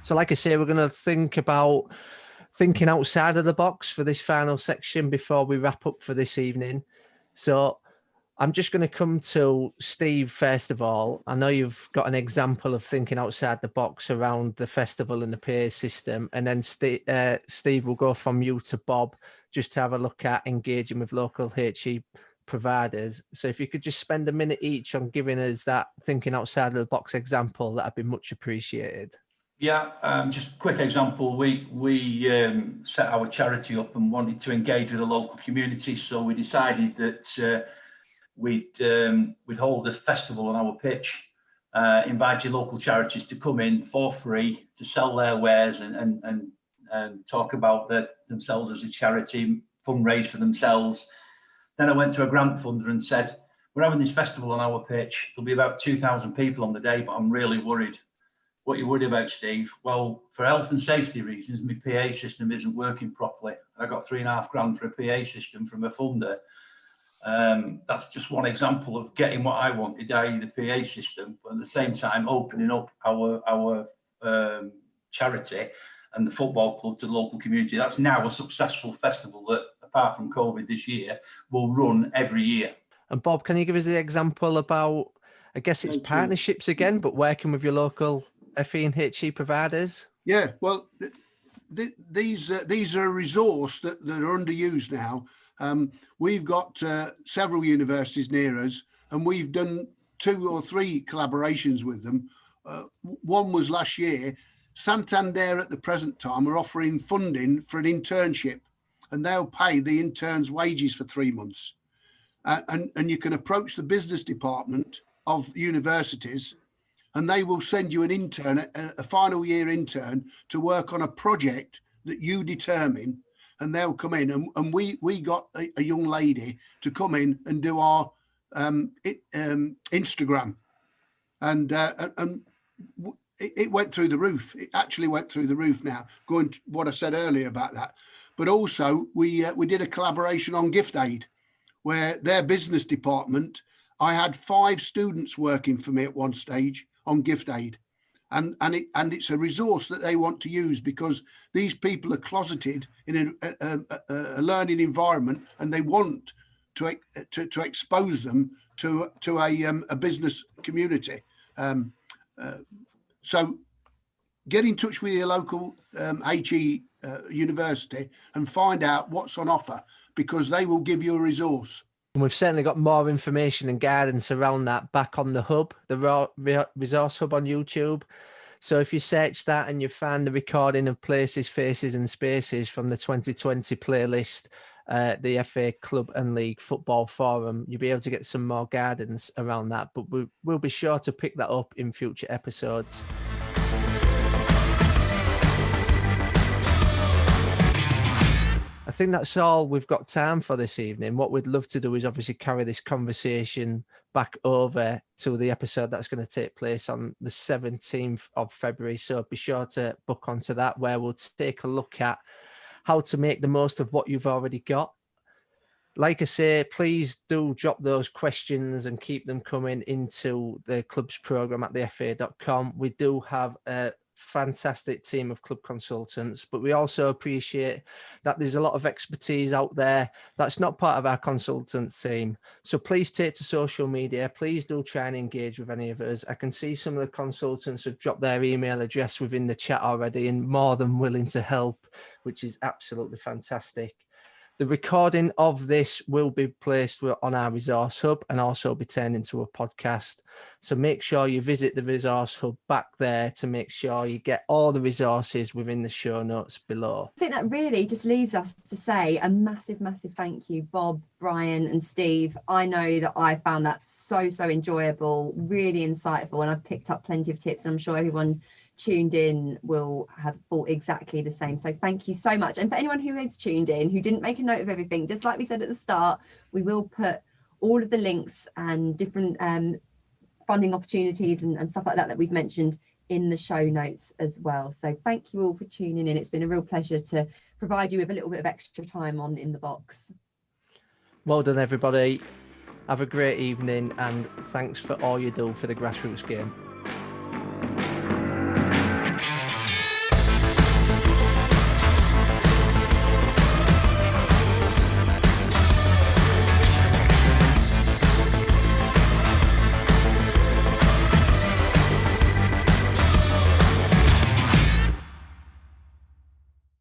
So like I say, we're going to think about thinking outside of the box for this final section before we wrap up for this evening. So I'm just going to come to Steve first of all. I know you've got an example of thinking outside the box around the festival and the PA system, and then Steve will go from you to Bob just to have a look at engaging with local HE providers. So if you could just spend a minute each on giving us that thinking outside of the box example, that'd be much appreciated. Yeah, just a quick example. We set our charity up and wanted to engage with the local community, so we decided that we'd hold a festival on our pitch, inviting local charities to come in for free to sell their wares and talk about themselves as a charity, fundraise for themselves. Then I went to a grant funder and said, we're having this festival on our pitch. There'll be about 2,000 people on the day, but I'm really worried. What are you worried about, Steve? Well, for health and safety reasons, my PA system isn't working properly. I got $3,500 for a PA system from a funder. That's just one example of getting what I wanted, i.e. the PA system, but at the same time opening up our charity and the football club to the local community. That's now a successful festival that, apart from COVID this year, will run every year. And Bob, can you give us the example about, I guess it's partnerships again, but working with your local FE and HE providers? Yeah, well, these are a resource that are underused now. We've got several universities near us, and we've done 2 or 3 collaborations with them. One was last year. Santander at the present time are offering funding for an internship, and they'll pay the interns' wages for 3 months. And you can approach the business department of universities, and they will send you an intern, a final year intern, to work on a project that you determine, and they'll come in. And we got a young lady to come in and do our Instagram, and it went through the roof. It actually went through the roof now, going to what I said earlier about that. But also we did a collaboration on gift aid, where their business department, I had 5 students working for me at one stage on gift aid, and it's a resource that they want to use because these people are closeted in a learning environment, and they want to expose them to a business community. So get in touch with your local HE university and find out what's on offer, because they will give you a resource. And we've certainly got more information and guidance around that back on the hub, the resource hub on YouTube. So if you search that and you find the recording of Places, Faces and Spaces from the 2020 playlist, the FA Club and League Football Forum, you'll be able to get some more guidance around that. But we'll be sure to pick that up in future episodes. I think that's all we've got time for this evening. What we'd love to do is obviously carry this conversation back over to the episode that's going to take place on the 17th of February. So be sure to book onto that, where we'll take a look at how to make the most of what you've already got. Like I say, please do drop those questions and keep them coming into the club's program at the fa.com. We do have a fantastic team of club consultants, but we also appreciate that there's a lot of expertise out there that's not part of our consultant team. So please take to social media. Please do try and engage with any of us. I can see some of the consultants have dropped their email address within the chat already and more than willing to help, which is absolutely fantastic. The recording of this will be placed on our resource hub and also be turned into a podcast. So make sure you visit the resource hub back there to make sure you get all the resources within the show notes below. I think that really just leaves us to say a massive, massive thank you, Bob, Brian and Steve. I know that I found that so enjoyable, really insightful, and I've picked up plenty of tips. I'm sure everyone tuned in will have thought exactly the same. So thank you so much. And for anyone who is tuned in, who didn't make a note of everything, just like we said at the start, we will put all of the links and different funding opportunities and stuff like that we've mentioned in the show notes as well. So thank you all for tuning in. It's been a real pleasure to provide you with a little bit of extra time on In the Box. Well done, everybody. Have a great evening, and thanks for all you do for the Grassroots game.